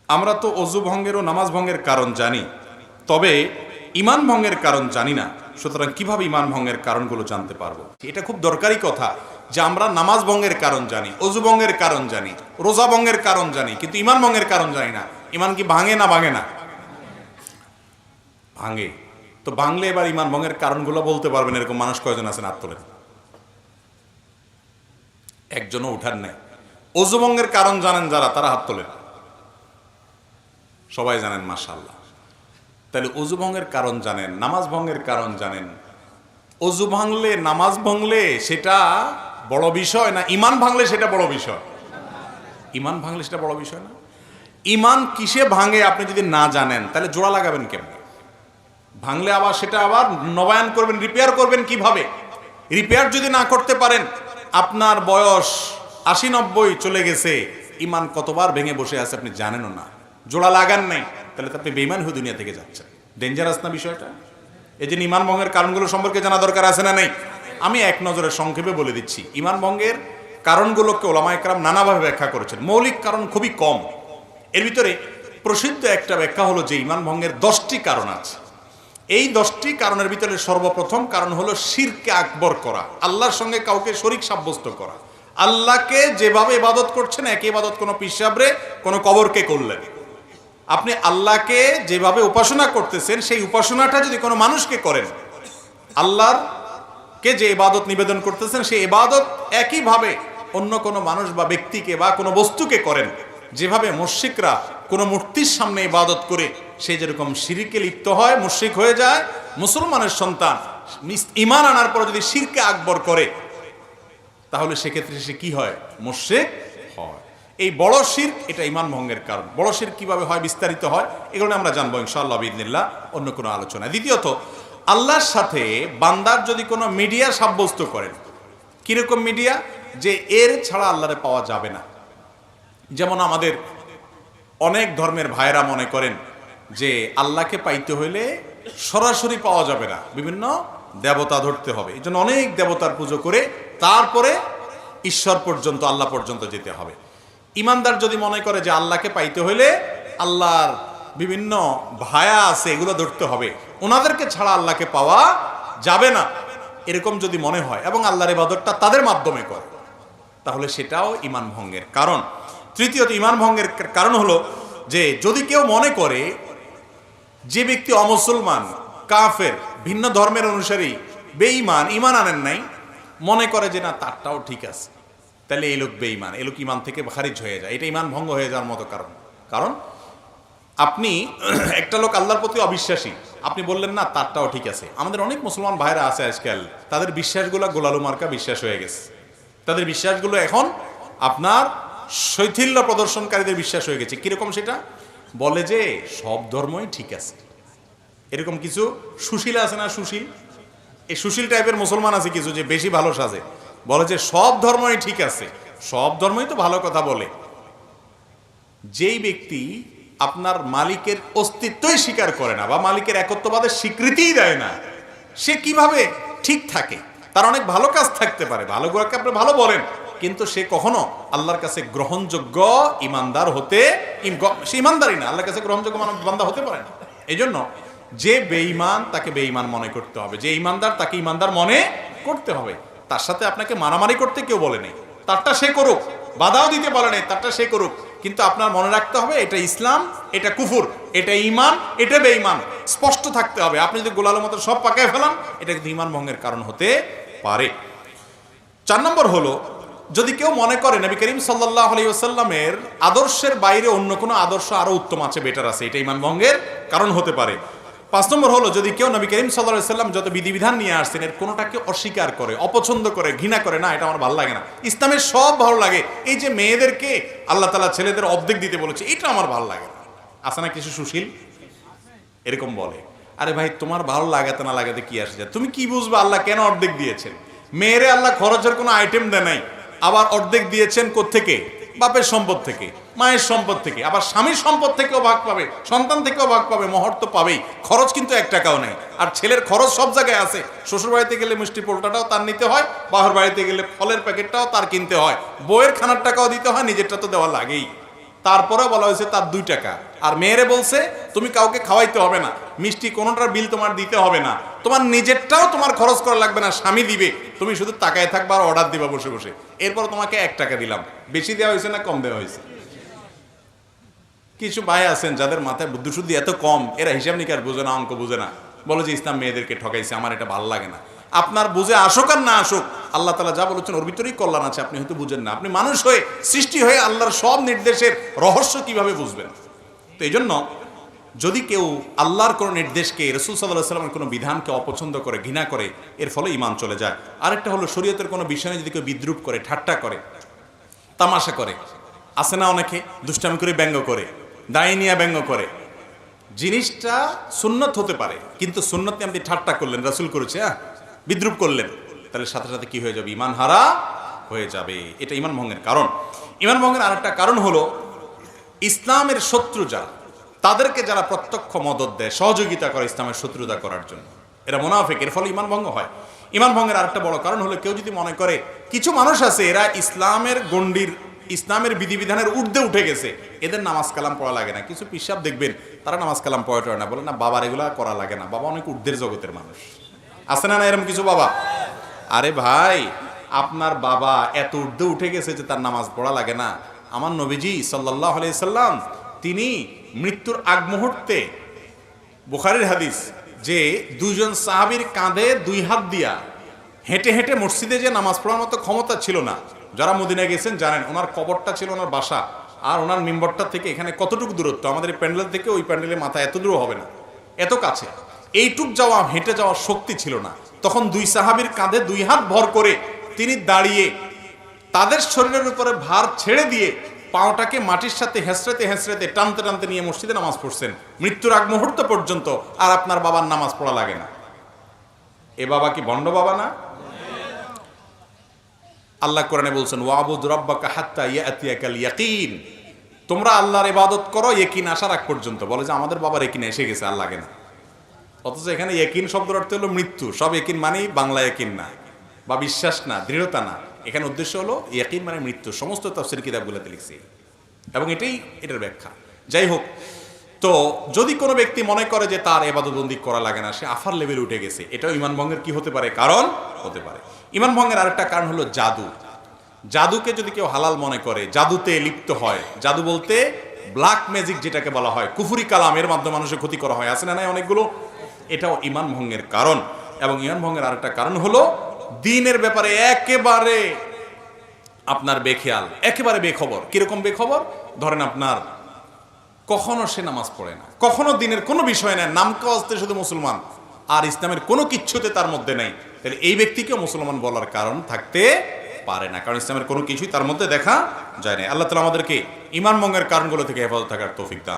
আমরা তো অজু ভঙ্গের ও নামাজ ভঙ্গের কারণ জানি, তবে ইমান ভঙ্গের কারণ জানি না। সুতরাং কিভাবে ইমান ভঙ্গের কারণগুলো জানতে পারবো? এটা খুব দরকারি কথা যে আমরা নামাজ ভঙ্গের কারণ জানি, অজু ভঙ্গের কারণ জানি, রোজা ভঙ্গের কারণ জানি, কিন্তু ইমান ভঙ্গের কারণ জানি না। ইমান কি ভাঙে না ভাঙে না? ভাঙে। তো ভাঙলে এবার ইমান ভঙ্গের কারণগুলো বলতে পারবেন এরকম মানুষ কয়জন আছেন? হাত তোলেন। একজনও উঠার নেই। অজু ভঙ্গের কারণ জানেন যারা, তারা হাত তোলেন। সবাই জানেন, মাশাআল্লাহ। তাহলে অজু ভঙ্গের কারণ জানেন, নামাজ ভঙ্গের কারণ জানেন। অজু ভাঙলে, নামাজ ভাঙলে সেটা বড় বিষয় না ইমান ভাঙলে সেটা বড় বিষয়? ইমান ভাঙলে সেটা বড় বিষয় না? ইমান কিসে ভাঙে আপনি যদি না জানেন তাহলে জোড়া লাগাবেন কেমনে? ভাঙলে আবার সেটা আবার নবায়ন করবেন, রিপেয়ার করবেন কিভাবে? রিপেয়ার যদি না করতে পারেন, আপনার বয়স ৮০-৯০ চলে গেছে, ইমান কতবার ভেঙে বসে আছে আপনি জানেনও না, জোড়া লাগান নাই, তাহলে তো আপনি বেঈমান হয়ে দুনিয়া থেকে যাচ্ছেন। ডেঞ্জারাস না বিষয়টা? এই যে ইমান ভঙ্গের কারণগুলো সম্পর্কে জানা দরকার আছে না নাই? আমি এক নজরে সংক্ষেপে বলে দিচ্ছি। ইমান ভঙ্গের কারণগুলোকে ওলামায়ে কেরাম নানাভাবে ব্যাখ্যা করেছেন। মৌলিক কারণ খুবই কম। এর ভিতরে প্রসিদ্ধ একটা ব্যাখ্যা হলো যে ইমান ভঙ্গের 10টি কারণ আছে। এই 10টি কারণের ভিতরে সর্বপ্রথম কারণ হলো শিরকে আকবর করা, আল্লাহর সঙ্গে কাউকে শরীক সাব্যস্ত করা। আল্লাহকে যেভাবে ইবাদত করছেন একই ইবাদত কোনো পিসাবরে, কোনো কবরকে করলেন। আপনি আল্লাহকে যেভাবে উপাসনা করতেছেন সেই উপাসনাটা যদি কোনো মানুষকে করেন, আল্লাহকে যে ইবাদত নিবেদন করতেছেন সেই ইবাদত একইভাবে অন্য কোনো মানুষ বা ব্যক্তিকে বা কোনো বস্তুকে করেন, যেভাবে মুশরিকরা কোনো মূর্তির সামনে ইবাদত করে সে যেরকম শিরকে লিপ্ত হয়, মুশরিক হয়ে যায়, মুসলমানের সন্তান ঈমান আনার পর যদি শিরকে আকবর করে তাহলে সেক্ষেত্রে সে কি হয়? মুশরিক হয়। এই বড় শিরক, এটা ঈমান ভঙ্গের কারণ। বড় শিরক কিভাবে হয়, বিস্তারিত হয়, এগুলো আমরা জানবো ইনশাআল্লাহ বিইذনিল্লাহ অন্য কোনো আলোচনায়। দ্বিতীয়ত, আল্লাহর সাথে বান্দার যদি কোনো মিডিয়া সাব্যস্ত করেন, কিরকম মিডিয়া? যে এর ছাড়া আল্লাহরে পাওয়া যাবে না। যেমন আমাদের অনেক ধর্মের ভাইরা মনে করেন যে আল্লাহকে পাইতে হইলে সরাসরি পাওয়া যাবে না, বিভিন্ন দেবতা ধরতে হবে, এই জন্য অনেক দেবতার পুজো করে তারপরে ঈশ্বর পর্যন্ত, আল্লাহ পর্যন্ত যেতে হবে। ইমানদার যদি মনে করে যে আল্লাহকে পাইতে হইলে আল্লাহর বিভিন্ন ভায়া আছে এগুলো ধরতে হবে, ওনাদেরকে ছাড়া আল্লাহকে পাওয়া যাবে না, এরকম যদি মনে হয় এবং আল্লাহর ইবাদতটা তাদের মাধ্যমে করে, তাহলে সেটাও ঈমান ভঙ্গের কারণ। তৃতীয়ত, ঈমান ভঙ্গের কারণ হলো যে যদি কেউ মনে করে যে ব্যক্তি অমুসলমান, কাফের, ভিন্ন ধর্মের অনুসারী, বেঈমান, ঈমান আনেন নাই, মনে করে যে না তারটাও ঠিক আছে, তাহলে এই লোক বেঈমান, এই লোক ঈমান থেকে খারিজ হয়ে যায়, এটা ঈমান ভঙ্গ হয়ে যাওয়ার মতো কারণ। কারণ আপনি একটা লোক আল্লাহর প্রতি অবিশ্বাসী, আপনি বললেন না তারটাও ঠিক আছে। আমাদের অনেক মুসলমান ভাইরা আছে আজকাল, তাদের বিশ্বাসগুলো গোলালু মার্কা বিশ্বাস হয়ে গেছে। তাদের বিশ্বাসগুলো এখন আপনার শৈথিল্য প্রদর্শনকারীদের বিশ্বাস হয়ে গেছে। কিরকম? সেটা বলে যে সব ধর্মই ঠিক আছে। এরকম কিছু সুশীল আছে না, সুশীল, এই সুশীল টাইপের মুসলমান আছে কিছু, যে বেশি ভালো সাজে, বলে যে সব ধর্মই ঠিক আছে। সব ধর্মই তো ভালো কথা বলে। যেই ব্যক্তি আপনার মালিকের অস্তিত্বই স্বীকার করে না বা মালিকের একত্ববাদের স্বীকৃতিই দেয় না, সে কিভাবে ঠিক থাকে? তার অনেক ভালো কাজ থাকতে পারে, ভালো গুলোকে আপনি ভালো বলেন, কিন্তু সে কখনো আল্লাহর কাছে গ্রহণযোগ্য ইমানদার হতে, সে ইমানদারই না, আল্লাহর কাছে গ্রহণযোগ্য বান্দা হতে পারে না। এই জন্য যে বেঈমান তাকে বেঈমান মনে করতে হবে, যে ইমানদার তাকে ইমানদার মনে করতে হবে। তার সাথে আপনাকে মারামারি করতে কেউ বলে নেই, তারটা সে করুক, বাধাও দিতে বলে নেই, তারটা সে করুক, কিন্তু আপনার মনে রাখতে হবে এটা ইসলাম, এটা কুফর, এটা ঈমান, এটা বেঈমান, স্পষ্ট থাকতে হবে। আপনি যদি গোলালের মতো সব পাকায় ফেলান, এটা কিন্তু ঈমান ভঙ্গের কারণ হতে পারে। 4 নম্বর হলো, যদি কেউ মনে করে নবী করিম সাল্লাল্লাহু আলাইহি ওয়াসাল্লামের আদর্শের বাইরে অন্য কোনো আদর্শ আরো উত্তম আছে, বেটার আছে, এটা ঈমান ভঙ্গের কারণ হতে পারে। 5 নম্বর হলো, যদি কেউ নবী করিম সাল্লাল্লাহু আলাইহি ওয়াসাল্লাম যত বিধিবিধান নিয়ে আসছেন এর কোনোটাকে অস্বীকার করে, অপছন্দ করে, ঘৃণা করে, না এটা আমার ভালো লাগে না, ইসলামের সব ভালো লাগে, এই যে মেয়েদেরকে আল্লাহ তাআলা ছেলেদের অর্ধেক দিতে বলেছে এটা আমার ভালো লাগে না, আছে না কিছু সুশীল এরকম বলে। আরে ভাই, তোমার ভালো লাগাতে না লাগাতে কি আসে যায়? তুমি কি বুঝবে আল্লাহ কেন অর্ধেক দিয়েছেন? মেয়েরে আল্লাহ খরচের কোনো আইটেম দেয় নাই, আবার অর্ধেক দিয়েছেন কোত্থেকে? বাপের সম্পদ থেকে, মায়ের সম্পদ থেকে, আবার স্বামীর সম্পদ থেকেও ভাগ পাবে, সন্তান থেকেও ভাগ পাবে, মহর তো পাবেই, খরচ কিন্তু 1 টাকাও নেই। আর ছেলের খরচ সব জায়গায় আছে, শ্বশুর বাড়িতে গেলে মিষ্টি পোলটাটাও তার নিতে হয়, বাহর বাড়িতে গেলে ফলের প্যাকেটটাও তার কিনতে হয়, বইয়ের খানার টাকাও দিতে হয়, নিজেরটা তো দেওয়া লাগেই। তারপরে বলা হয়েছে তার 2 টাকা। আর মেয়েরে বলছে তুমি কাউকে খাওয়াইতে হবে না, মিষ্টি কোনোটার বিল তোমার দিতে হবে না, তোমার নিজেরটাও তোমার খরচ করা লাগবে না, স্বামী দিবে, তুমি শুধু তাকায় থাকবা আর অর্ডার দিবা বসে বসে। এরপর তোমাকে 1 টাকা দিলাম। বেশি দেওয়া হয়েছে না কম দেওয়া হয়েছে? কিছু ভাই আছেন যাদের মাথায় বুদ্ধি শুদ্ধি এত কম, এরা হিসাব নিকাশ বুঝে না, অঙ্ক বুঝে না, বলে যে ইসলাম মেয়েদেরকে ঠকাইছে, আমার এটা ভালো লাগে না। আপনার বুঝে আসুক আর না আসুক, আল্লাহ তাআলা যা বলেছেন ওর ভিতরেই কল্যাণ আছে, আপনি হয়তো বুঝেন না। আপনি মানুষ হয়ে, সৃষ্টি হয়ে আল্লাহর সব নির্দেশের রহস্য কিভাবে বুঝবেন? তো এই জন্য যদি কেউ আল্লাহর কোনো নির্দেশকে, রাসূল সাল্লাল্লাহু আলাইহি ওয়াসাল্লামের কোনো বিধানকে অপছন্দ করে, ঘৃণা করে, এর ফলে ঈমান চলে যায়। আরেকটা হলো শরীয়তের কোনো বিষয়ে যদি কেউ বিদ্রূপ করে, ঠাট্টা করে, তামাশা করে, আছে না অনেকে দুষ্টামি করে ব্যঙ্গ করে, দায় নিয়ে ব্যঙ্গ করে, জিনিসটা সুন্নত হতে পারে, কিন্তু সুন্নত নিয়ে আপনি ঠাট্টা করলেন, রাসূল করেছে, বিদ্রূপ করলেন, তাহলে সাথে সাথে কি হয়ে যাবে? ঈমান হারা হয়ে যাবে। এটা ঈমান ভঙ্গের কারণ। ঈমান ভঙ্গের আরেকটা কারণ হলো ইসলামের শত্রু যারা, তাদেরকে যারা প্রত্যক্ষ মদদ দেয়, সহযোগিতা করে ইসলামের শত্রুতা করার জন্য, এরা মুনাফিক, এর ফলে ঈমান ভঙ্গ হয়। ঈমান ভঙ্গের আরেকটা বড় কারণ হলো কেউ যদি মনে করে কিছু মানুষ আছে এরা ইসলামের গণ্ডির, ইসলামের বিধিবিধানের ঊর্ধ্বে উঠে গেছে, এদের নামাজ কালাম পড়া লাগে না। কিছু পিসাব দেখবেন তারা নামাজ কালাম পড়ে না, বলে না বাবার এগুলা করা লাগে না, বাবা অনেক ঊর্ধ্বের জগতের মানুষ। আছে না এরকম কিছু বাবা? আরে ভাই, আপনার বাবা এত ঊর্ধ্বে উঠে গেছে যে তার নামাজ পড়া লাগে না? আমার নবীজি সাল্লাল্লাহু আলাইহি সাল্লাম তিনি মৃত্যুর আগ মুহূর্তে, বুখারীর হাদিস, যে 2 জন সাহাবীর কাঁধে 2 হাত দিয়া হেঁটে হেঁটে মসজিদে যে নামাজ পড়ার মতো ক্ষমতা ছিল না। যারা মদিনায় গেছেন জানেন, ওনার কবরটা ছিল ওনার বাসা, আর ওনার মিম্বরটা থেকে এখানে কতটুকু দূরত্ব, আমাদের প্যান্ডেল থেকে ওই প্যান্ডেলের মাথা এত দূর হবে না, এত কাছে। এইটুক যাওয়া, হেঁটে যাওয়ার শক্তি ছিল না। তখন 2 সাহাবীর কাঁধে 2 হাত ভর করে তিনি দাঁড়িয়ে তাদের শরীরের উপরে ভার ছেড়ে দিয়ে পাওটাকে মাটির সাথে হেঁচড়াতে হেঁচড়াতে, টানতে টানতে নিয়ে মসজিদে নামাজ পড়ছেন মৃত্যুর আগ মুহূর্ত পর্যন্ত। আর আপনার বাবার নামাজ পড়া লাগে না? এ বাবা কি ভণ্ড বাবা না? আল্লাহ কোরআনে বলছেন ওয়াবুদ রাব্বাকা হাত্তা ইয়াতিয়াকাল ইয়াকিন, তোমরা আল্লাহর ইবাদত করো ইয়াকিন আসার আগ পর্যন্ত। বলে যে আমাদের বাবার ইয়াকিন এসে গেছে, আর লাগে না। অথচ এখানে ইয়াকিন শব্দের অর্থ হলো মৃত্যু। সব ইয়াকিন মানেই বাংলা ইয়াকিন না, বা বিশ্বাস না, দৃঢ়তা না। এখানে উদ্দেশ্য হলো ইয়াকিন মানে মৃত্যু। সমস্ত তাফসীর কিতাবগুলোতে লিখছি এবং এটার ব্যাখ্যা। যাই হোক, তো যদি কোনো ব্যক্তি মনে করে যে তার ইবাদতবন্দি করা লাগে না, সে আফার লেভেলে উঠে গেছে, এটাও ঈমান ভঙ্গের কি হতে পারে? কারণ হতে পারে। ঈমান ভঙ্গের আরেকটা কারণ হলো জাদু। জাদুকে যদি কেউ হালাল মনে করে, জাদুতে লিপ্ত হয়, জাদু বলতে ব্ল্যাক ম্যাজিক যেটাকে বলা হয়, কুফরি কালাম, এর মাধ্যমে মানুষের ক্ষতি করা হয়, আছে না নাই অনেকগুলো, এটাও ঈমান ভঙ্গের কারণ। এবং ঈমান ভঙ্গের আরেকটা কারণ হলো দ্বীনের ব্যাপারে একেবারে আপনার বেখেয়াল, একেবারে বেখবর। কিরকম বেখবর? ধরেন আপনার কখনো সে নামাজ পড়ে না, কখনো দিনের কোনো বিষয় নেই, নামকা আসতে শুধু মুসলমান, আর ইসলামের কোনো কিচ্ছুতে তার মধ্যে নাই, তাহলে এই ব্যক্তিকে মুসলমান বলার কারণ থাকতে পারে না, কারণ ইসলামের কোনো কিছুই তার মধ্যে দেখা যায় না। আল্লাহ তাআলা আমাদেরকে ঈমান ভঙ্গের কারণগুলো থেকে হেফাজত থাকার তৌফিক দান।